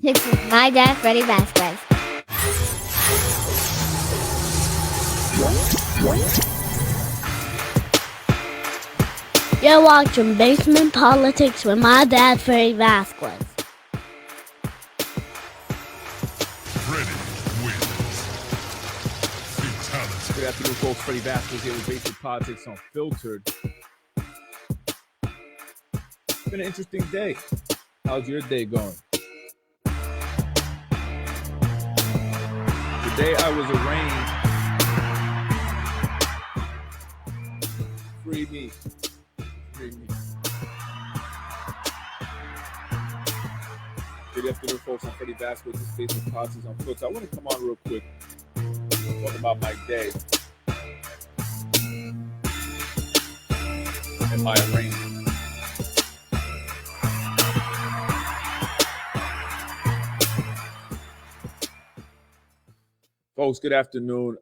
This is my dad, Freddie Vasquez. You're watching Basement Politics with my dad, Freddie Vasquez. Good afternoon, folks. Freddie Vasquez here with Basic Politics Unfiltered. It's been an interesting day. How's your day going? Today I was arraigned. Free me. Free me. Good afternoon, folks. I'm Freddie Vasquez with Basic Politics Unfiltered. I want to come on real quick. Talk about my day and my arraignment. Folks, good afternoon.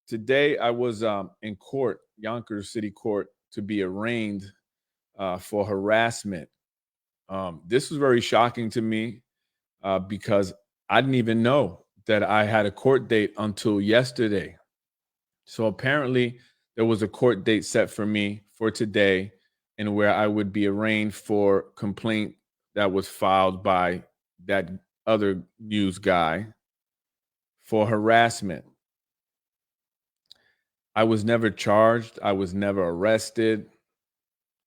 Today I was in court, Yonkers City Court, to be arraigned for harassment. This was very shocking to me because I didn't even know that I had a court date until yesterday. So apparently there was a court date set for me for today, and where I would be arraigned for complaint that was filed by that other news guy for harassment. I was never charged. I was never arrested.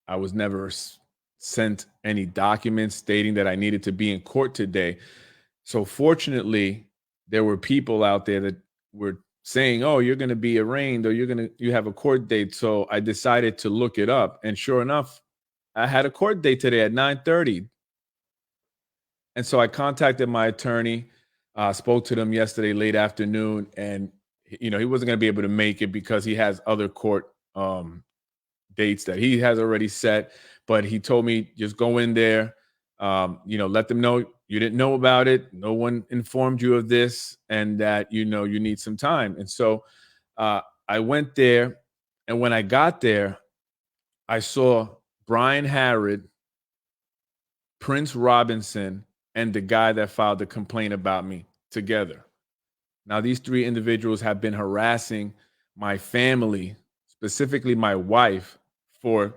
I was never sent any documents stating that I needed to be in court today. So fortunately, there were people out there that were saying, oh, you're going to be arraigned or you have a court date. So I decided to look it up. And sure enough, I had a court date today at 9:30. And so I contacted my attorney, spoke to them yesterday late afternoon, and he wasn't going to be able to make it because he has other court dates that he has already set. But he told me, just go in there, let them know you didn't know about it. No one informed you of this, and that, you need some time. And so I went there, and when I got there, I saw Brian Harrod, Prince Robinson, and the guy that filed the complaint about me together. Now, these three individuals have been harassing my family, specifically my wife, for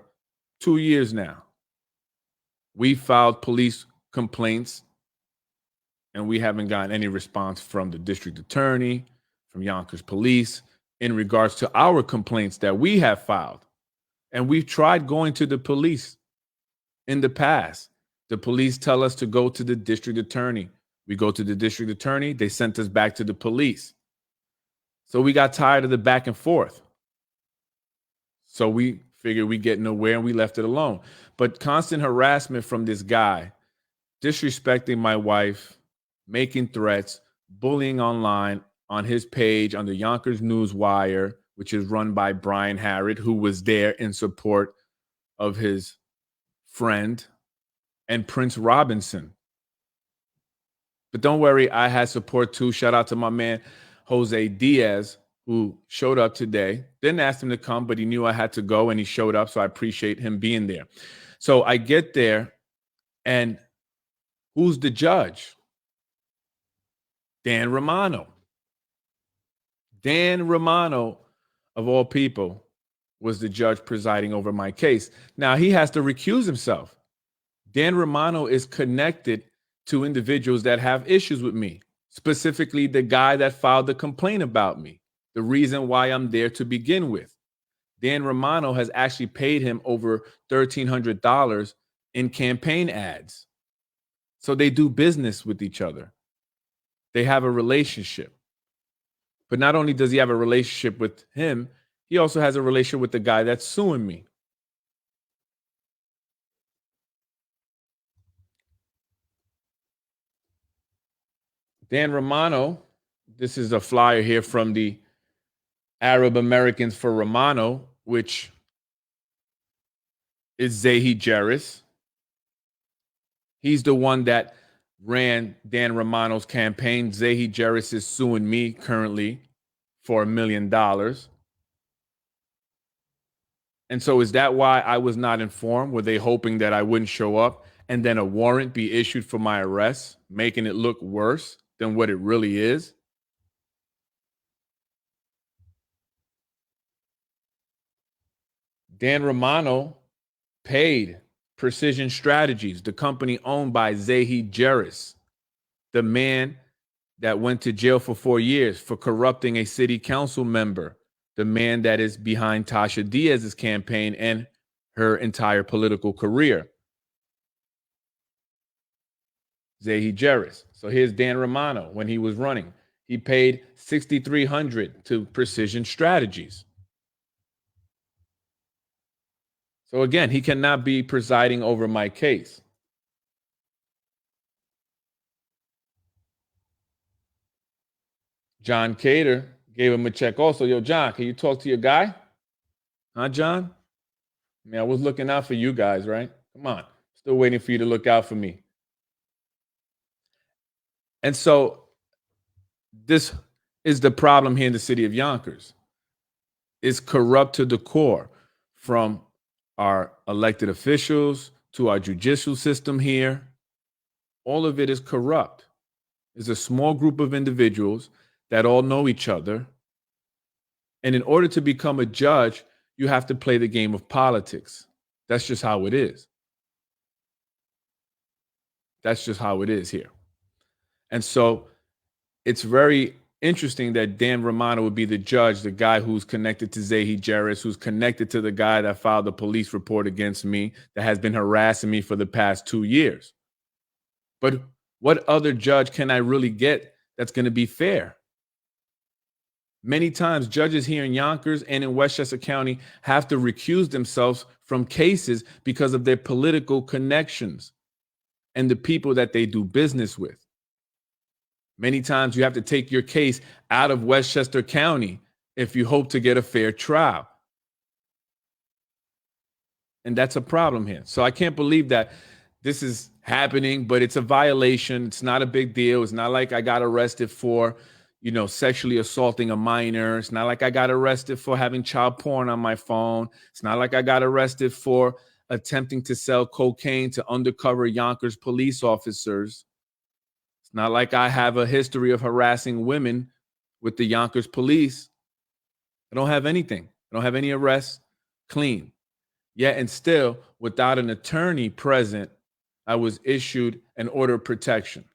2 years now. We filed police complaints, and we haven't gotten any response from the district attorney, from Yonkers police, in regards to our complaints that we have filed. And we've tried going to the police in the past. The police tell us to go to the district attorney. We go to the district attorney, they sent us back to the police. So we got tired of the back and forth. So we figured we get nowhere, and we left it alone. But constant harassment from this guy, disrespecting my wife, making threats, bullying online on his page on the Yonkers News Wire, which is run by Brian Harrod, who was there in support of his friend, and Prince Robinson. But don't worry, I had support too. Shout out to my man, Jose Diaz, who showed up today. Didn't ask him to come, but he knew I had to go, and he showed up, so I appreciate him being there. So I get there, and who's the judge? Dan Romano. Dan Romano, of all people, was the judge presiding over my case. Now, he has to recuse himself. Dan Romano is connected to individuals that have issues with me, specifically the guy that filed the complaint about me, the reason why I'm there to begin with. Dan Romano has actually paid him over $1,300 in campaign ads. So they do business with each other. They have a relationship. But not only does he have a relationship with him, he also has a relationship with the guy that's suing me. Dan Romano, this is a flyer here from the Arab Americans for Romano, which is Zahi Jeris. He's the one that ran Dan Romano's campaign. Zahi Jeris is suing me currently for $1 million. And so is that why I was not informed? Were they hoping that I wouldn't show up? and then a warrant be issued for my arrest, making it look worse than what it really is? Dan Romano paid Precision Strategies, the company owned by Zahid Jarris, the man that went to jail for 4 years for corrupting a city council member, the man that is behind Tasha Diaz's campaign and her entire political career. Zahid Jarris. So here's Dan Romano when he was running. He paid $6,300 to Precision Strategies. So again, he cannot be presiding over my case. John Cater gave him a check also. Yo, John, can you talk to your guy? Huh, John? I mean, I was looking out for you guys, right? Come on. Still waiting for you to look out for me. And so this is the problem here in the city of Yonkers. It's corrupt to the core, from our elected officials to our judicial system here. All of it is corrupt. It's a small group of individuals that all know each other. And in order to become a judge, you have to play the game of politics. That's just how it is. That's just how it is here. And so it's very interesting that Dan Romano would be the judge, the guy who's connected to Zahid Jarris, who's connected to the guy that filed the police report against me, that has been harassing me for the past 2 years. But what other judge can I really get that's going to be fair? Many times, judges here in Yonkers and in Westchester County have to recuse themselves from cases because of their political connections and the people that they do business with. Many times, you have to take your case out of Westchester County if you hope to get a fair trial. And that's a problem here. So I can't believe that this is happening, but it's a violation. It's not a big deal. It's not like I got arrested for, sexually assaulting a minor. It's not like I got arrested for having child porn on my phone. It's not like I got arrested for attempting to sell cocaine to undercover Yonkers police officers. It's not like I have a history of harassing women with the Yonkers police. I don't have anything. I don't have any arrests. Clean. Yet and still, without an attorney present, I was issued an order of protection.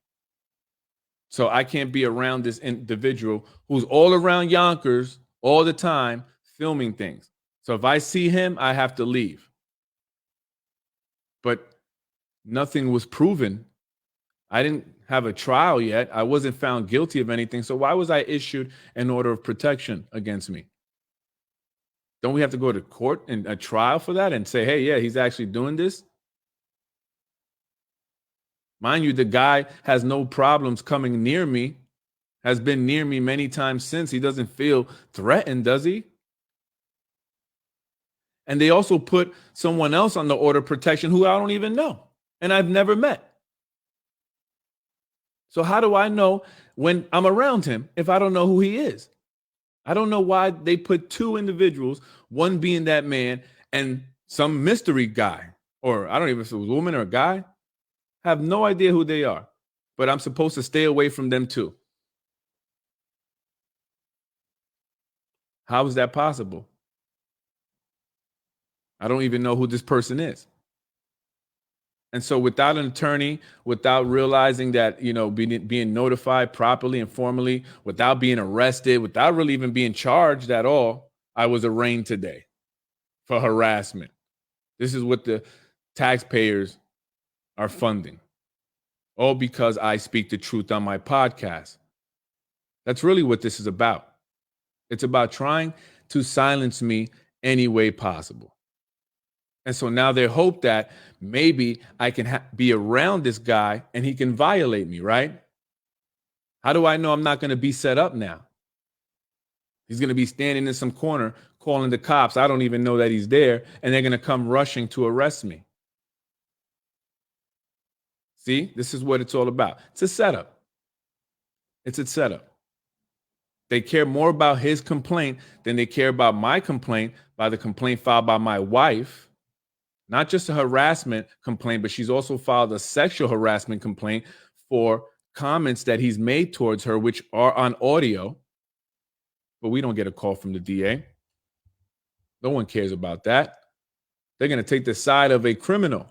So I can't be around this individual who's all around Yonkers all the time filming things. So if I see him, I have to leave. But nothing was proven. I didn't have a trial yet. I wasn't found guilty of anything. So why was I issued an order of protection against me? Don't we have to go to court and a trial for that and say, hey, yeah, he's actually doing this? Mind you, the guy has no problems coming near me, has been near me many times since. He doesn't feel threatened, does he? And they also put someone else on the order of protection who I don't even know and I've never met. So how do I know when I'm around him if I don't know who he is? I don't know why they put two individuals, one being that man and some mystery guy, or I don't even know if it was a woman or a guy. I have no idea who they are, but I'm supposed to stay away from them too. How is that possible? I don't even know who this person is. And so without an attorney, without realizing that, being notified properly and formally, without being arrested, without really even being charged at all, I was arraigned today for harassment. This is what the taxpayers are funding. All because I speak the truth on my podcast. That's really what this is about. It's about trying to silence me any way possible. And so now they hope that maybe I can be around this guy and he can violate me, right? How do I know I'm not going to be set up now? He's going to be standing in some corner calling the cops. I don't even know that he's there, and they're going to come rushing to arrest me. See, this is what it's all about. It's a setup. It's a setup. They care more about his complaint than they care about my complaint, by the complaint filed by my wife. not just a harassment complaint, but she's also filed a sexual harassment complaint for comments that he's made towards her, which are on audio. But we don't get a call from the DA. No one cares about that. They're going to take the side of a criminal,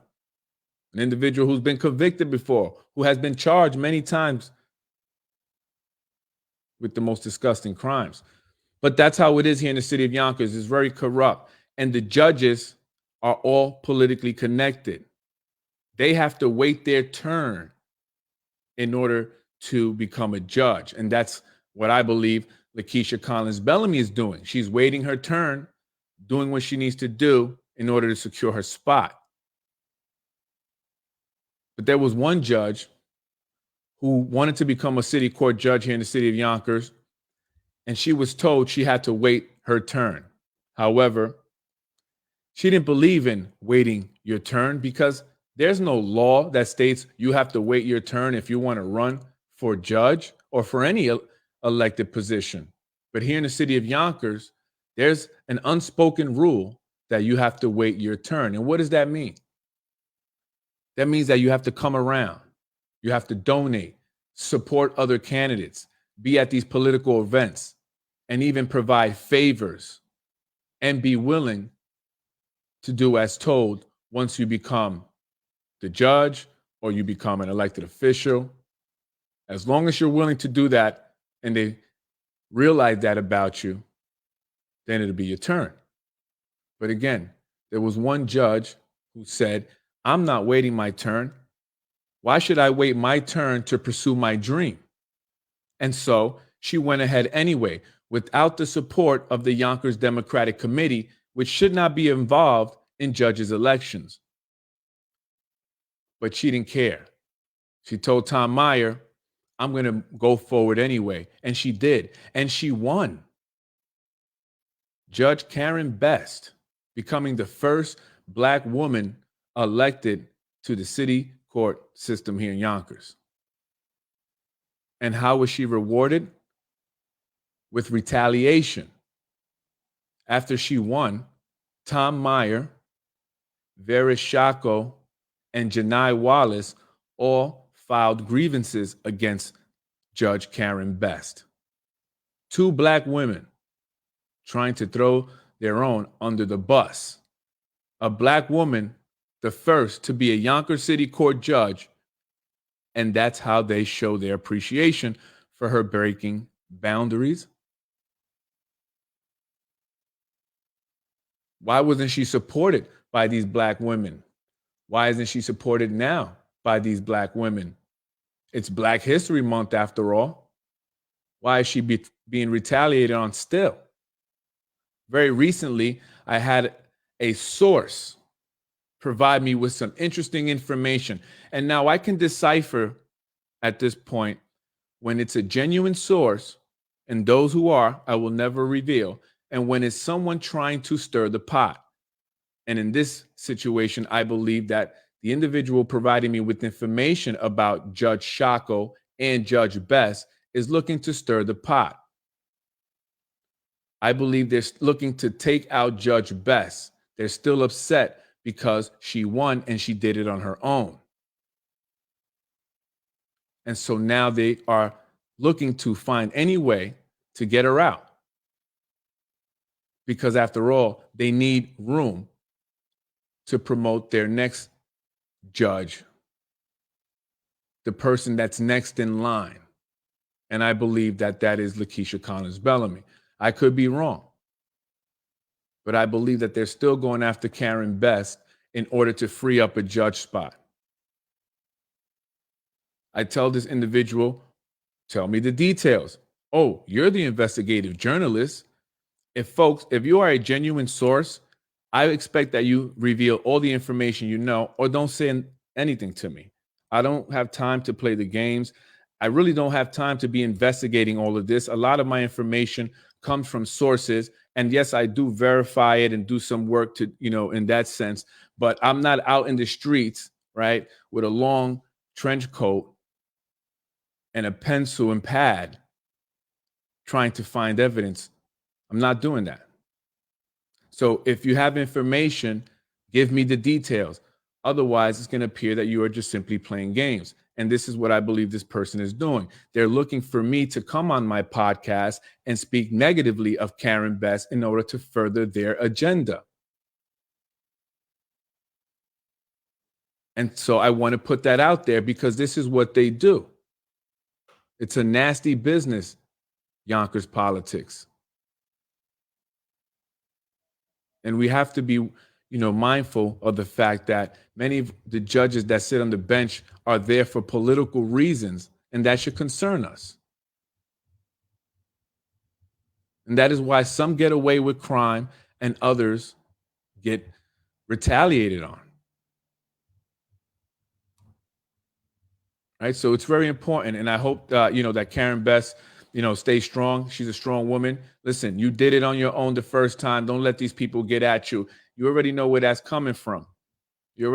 an individual who's been convicted before, who has been charged many times with the most disgusting crimes. But that's how it is here in the city of Yonkers. It's very corrupt. And the judges are all politically connected. They have to wait their turn in order to become a judge. And that's what I believe Lakeisha Collins Bellamy is doing. She's waiting her turn, doing what she needs to do in order to secure her spot. But there was one judge who wanted to become a city court judge here in the city of Yonkers, and she was told she had to wait her turn. However, she didn't believe in waiting your turn because there's no law that states you have to wait your turn if you want to run for judge or for any elected position. But here in the city of Yonkers, there's an unspoken rule that you have to wait your turn. And what does that mean? That means that you have to come around. You have to donate, support other candidates, be at these political events, and even provide favors and be willing to do as told once you become the judge or you become an elected official. As long as you're willing to do that and they realize that about you, then it'll be your turn. But again, there was one judge who said, I'm not waiting my turn. Why should I wait my turn to pursue my dream? And so she went ahead anyway, without the support of the Yonkers Democratic Committee, which should not be involved in judges' elections. But she didn't care. She told Tom Meyer, I'm going to go forward anyway. And she did. And she won. Judge Karen Best, becoming the first Black woman elected to the city court system here in Yonkers. And how was she rewarded? With retaliation. After she won, Tom Meyer, Veris Shako, and Janai Wallace all filed grievances against Judge Karen Best. Two Black women trying to throw their own under the bus. A Black woman, the first to be a Yonkers City Court judge, and that's how they show their appreciation for her breaking boundaries. Why wasn't she supported by these Black women? Why isn't she supported now by these Black women? It's Black History Month after all. Why is she being retaliated on still? Very recently, I had a source provide me with some interesting information. And now I can decipher at this point when it's a genuine source, and those who are, I will never reveal, and when it's someone trying to stir the pot. And in this situation, I believe that the individual providing me with information about Judge Shako and Judge Best is looking to stir the pot. I believe they're looking to take out Judge Best. They're still upset because she won and she did it on her own. And so now they are looking to find any way to get her out. Because after all, they need room to promote their next judge, the person that's next in line. And I believe that that is Lakeisha Collins Bellamy. I could be wrong, but I believe that they're still going after Karen Best in order to free up a judge spot. I tell this individual, tell me the details. Oh, you're the investigative journalist. If you are a genuine source, I expect that you reveal all the information you know, or don't say anything to me. I don't have time to play the games. I really don't have time to be investigating all of this. A lot of my information comes from sources. And yes, I do verify it and do some work to, in that sense, but I'm not out in the streets, right, with a long trench coat and a pencil and pad trying to find evidence. I'm not doing that. So if you have information, Give me the details. Otherwise, it's going to appear that you are just simply playing games. And this is what I believe this person is doing. They're looking for me to come on my podcast and speak negatively of Karen Best in order to further their agenda. And so I want to put that out there because this is what they do. It's a nasty business, Yonkers politics. And we have to be, mindful of the fact that many of the judges that sit on the bench are there for political reasons, and that should concern us. And that is why some get away with crime and others get retaliated on. Right? So it's very important. And I hope, that Karen Best, stay strong. She's a strong woman. Listen, you did it on your own the first time. Don't let these people get at you. You already know where that's coming from. But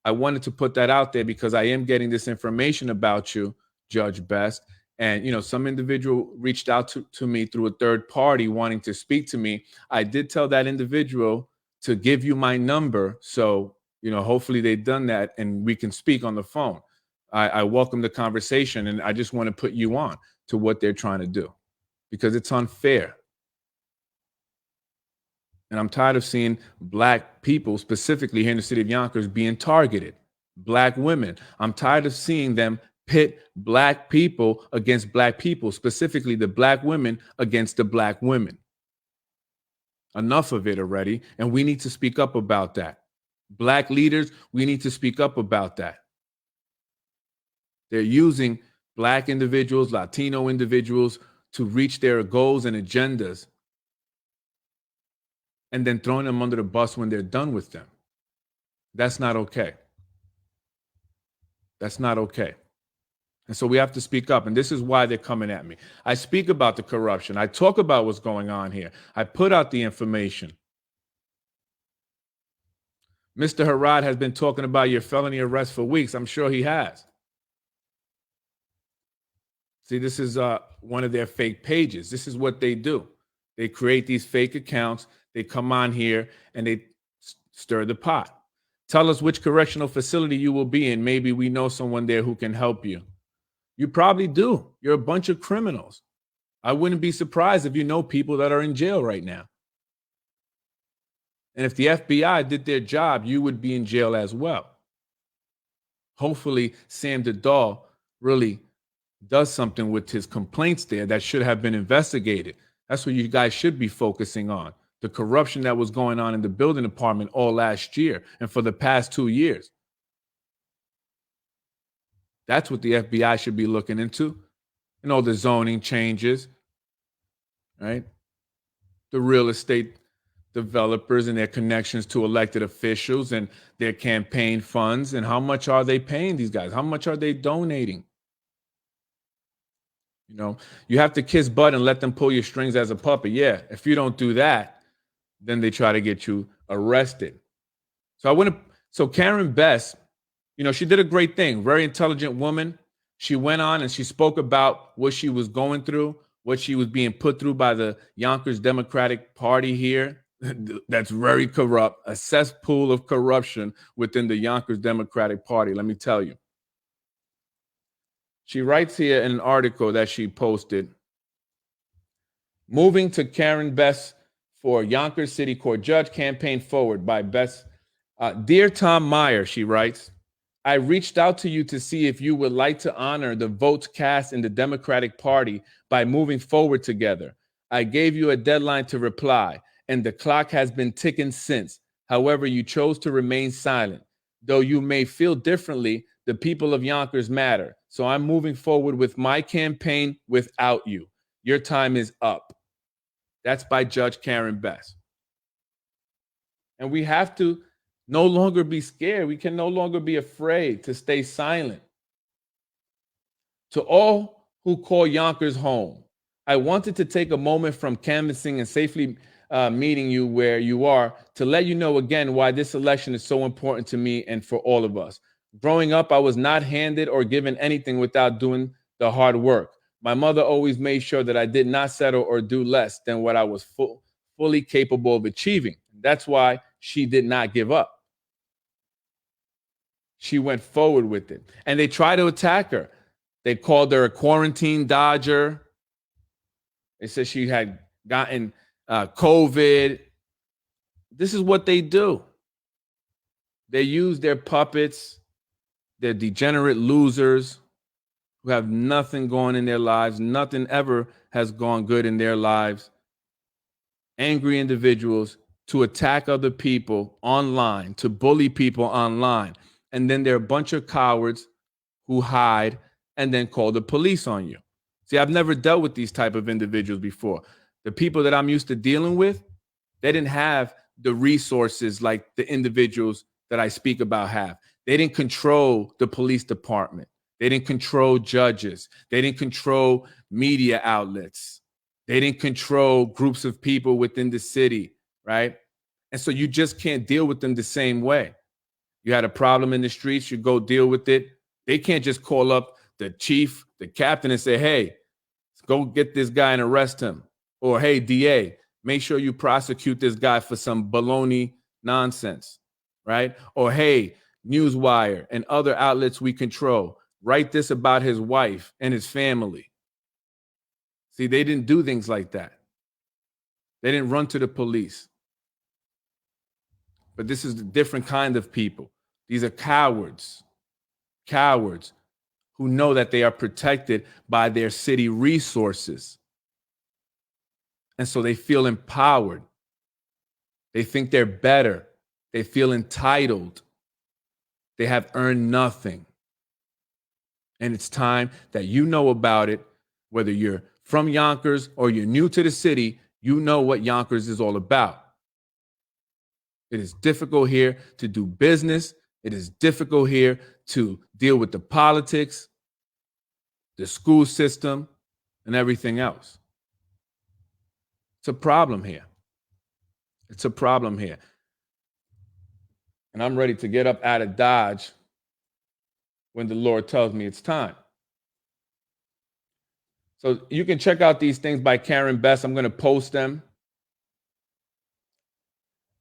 I wanted to put that out there because I am getting this information about you, Judge Best. And, some individual reached out to me through a third party wanting to speak to me. I did tell that individual to give you my number. So, hopefully they've done that and we can speak on the phone. I welcome the conversation, and I just want to put you on to what they're trying to do because it's unfair. And I'm tired of seeing Black people, specifically here in the city of Yonkers, being targeted. Black women. I'm tired of seeing them pit Black people against Black people, specifically the Black women against the Black women. Enough of it already. And we need to speak up about that. Black leaders, we need to speak up about that. They're using Black individuals, Latino individuals to reach their goals and agendas, and then throwing them under the bus when they're done with them. That's not okay. That's not okay. And so we have to speak up. And this is why they're coming at me. I speak about the corruption. I talk about what's going on here. I put out the information. Mr. Harad has been talking about your felony arrest for weeks. I'm sure he has. See, this is one of their fake pages. This is what they do. They create these fake accounts. They come on here and they stir the pot. Tell us which correctional facility you will be in. Maybe we know someone there who can help you. You probably do. You're a bunch of criminals. I wouldn't be surprised if you know people that are in jail right now. And if the FBI did their job, you would be in jail as well. Hopefully, Sam Dadal really does something with his complaints there that should have been investigated. That's what you guys should be focusing on. The corruption that was going on in the building department all last year and for the past 2 years. That's what the FBI should be looking into. And all the zoning changes, right? The real estate developers and their connections to elected officials and their campaign funds. And how much are they paying these guys? How much are they donating? You have to kiss butt and let them pull your strings as a puppet. Yeah, if you don't do that, then they try to get you arrested. So Karen Best, she did a great thing. Very intelligent woman. She went on and she spoke about what she was going through, what she was being put through by the Yonkers Democratic Party here. That's very corrupt, a cesspool of corruption within the Yonkers Democratic Party, let me tell you. She writes here in an article that she posted, moving to Karen Best for Yonkers City Court Judge, campaign forward by Best. Dear Tom Meyer, she writes, I reached out to you to see if you would like to honor the votes cast in the Democratic Party by moving forward together. I gave you a deadline to reply, and the clock has been ticking since. However, you chose to remain silent. Though you may feel differently, the people of Yonkers matter. So I'm moving forward with my campaign without you. Your time is up. That's by Judge Karen Best. And we have to no longer be scared. We can no longer be afraid to stay silent. To all who call Yonkers home, I wanted to take a moment from canvassing and safely meeting you where you are to let you know again why this election is so important to me and for all of us. Growing up, I was not handed or given anything without doing the hard work. My mother always made sure that I did not settle or do less than what I was fully capable of achieving. That's why she did not give up. She went forward with it. And they tried to attack her. They called her a quarantine dodger. They said she had gotten COVID. This is what they do. They use their puppets, their degenerate losers who have nothing going in their lives. Nothing ever has gone good in their lives. Angry individuals to attack other people online, to bully people online. And then there are a bunch of cowards who hide and then call the police on you. See, I've never dealt with these type of individuals before. The people that I'm used to dealing with, they didn't have the resources like the individuals that I speak about have. They didn't control the police department. They didn't control judges. They didn't control media outlets. They didn't control groups of people within the city, right? And so you just can't deal with them the same way. You had a problem in the streets, you go deal with it. They can't just call up the chief, the captain, and say, hey, go get this guy and arrest him. Or, hey, DA, make sure you prosecute this guy for some baloney nonsense, right? Or, hey, Newswire and other outlets we control, write this about his wife and his family. See, they didn't do things like that. They didn't run to the police. But this is a different kind of people. These are cowards who know that they are protected by their city resources. And so they feel empowered. They think they're better. They feel entitled. They have earned nothing. And it's time that you know about it, whether you're from Yonkers or you're new to the city, you know what Yonkers is all about. It is difficult here to do business. It is difficult here to deal with the politics, the school system, and everything else. It's a problem here. It's a problem here. And I'm ready to get up out of Dodge when the Lord tells me it's time. So you can check out these things by Karen Best. I'm going to post them.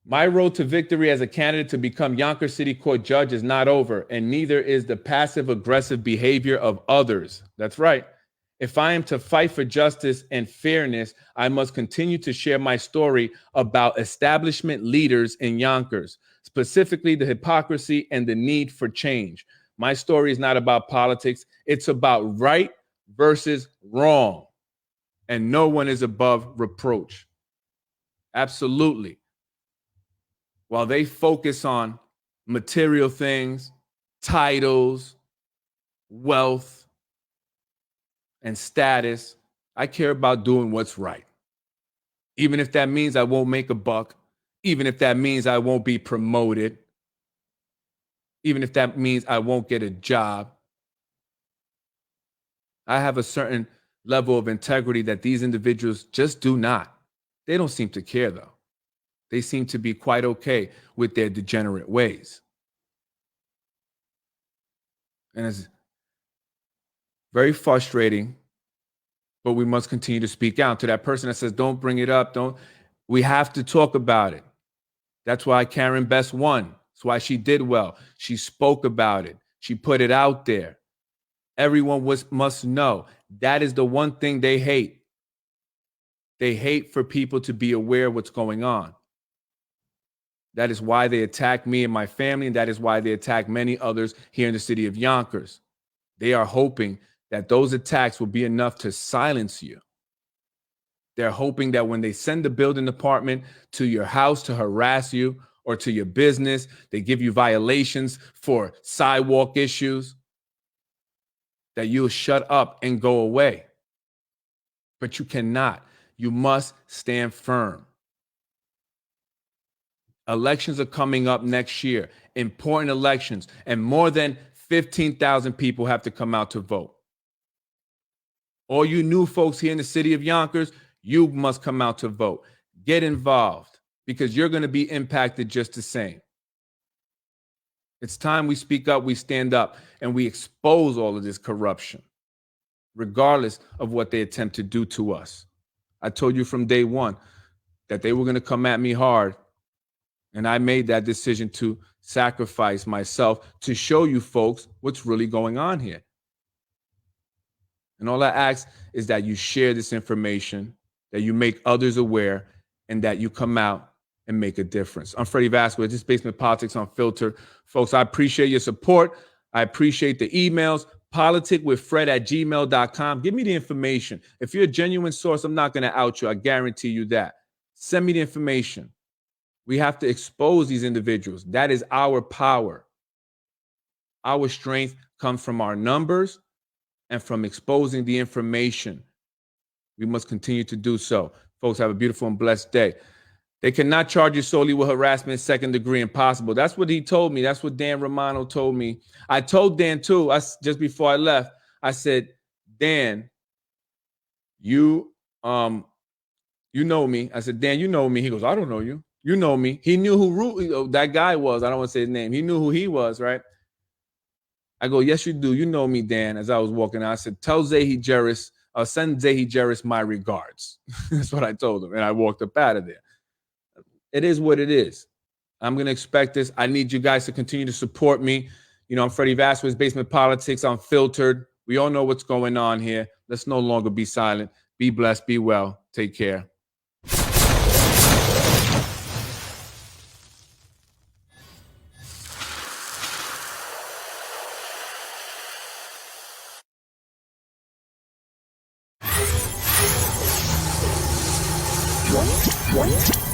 My road to victory as a candidate to become Yonkers City Court judge is not over, and neither is the passive-aggressive behavior of others. That's right. If I am to fight for justice and fairness, I must continue to share my story about establishment leaders in Yonkers, specifically the hypocrisy and the need for change. My story is not about politics. It's about right versus wrong, and no one is above reproach. Absolutely. While they focus on material things, titles, wealth, and status, I care about doing what's right. Even if that means I won't make a buck, even if that means I won't be promoted, even if that means I won't get a job. I have a certain level of integrity that these individuals just do not. They don't seem to care, though. They seem to be quite okay with their degenerate ways. And it's very frustrating, but we must continue to speak out to that person that says, don't bring it up. We have to talk about it. That's why Karen Best won. That's why she did well. She spoke about it. She put it out there. Everyone must know that is the one thing they hate. They hate for people to be aware of what's going on. That is why they attack me and my family, and that is why they attack many others here in the city of Yonkers. They are hoping that those attacks will be enough to silence you. They're hoping that when they send the building department to your house to harass you or to your business, they give you violations for sidewalk issues, that you'll shut up and go away. But you cannot. You must stand firm. Elections are coming up next year, important elections, and more than 15,000 people have to come out to vote. All you new folks here in the city of Yonkers, you must come out to vote. Get involved because you're going to be impacted just the same. It's time we speak up, we stand up, and we expose all of this corruption, regardless of what they attempt to do to us. I told you from day one that they were going to come at me hard. And I made that decision to sacrifice myself to show you folks what's really going on here. And all I ask is that you share this information, that you make others aware, and that you come out and make a difference. I'm Freddie Vasquez. This is Basement Politics Unfiltered. Folks, I appreciate your support. I appreciate the emails. politicwithfred@gmail.com. Give me the information. If you're a genuine source, I'm not going to out you. I guarantee you that. Send me the information. We have to expose these individuals. That is our power. Our strength comes from our numbers and from exposing the information. We must continue to do so. Folks, have a beautiful and blessed day. They cannot charge you solely with harassment, second degree, impossible. That's what he told me. That's what Dan Romano told me. I told Dan too, just before I left, I said, Dan, you know me. I said, Dan, you know me. He goes, I don't know you. You know me. He knew who that guy was. I don't want to say his name. He knew who he was, right? I go, yes, you do. You know me, Dan. As I was walking out, I said, tell Zahi Jeris, send Zahi Jeris my regards. That's what I told him. And I walked up out of there. It is what it is. I'm going to expect this. I need you guys to continue to support me. You know, I'm Freddie Vasquez, Basement Politics Unfiltered. We all know what's going on here. Let's no longer be silent. Be blessed. Be well. Take care. What?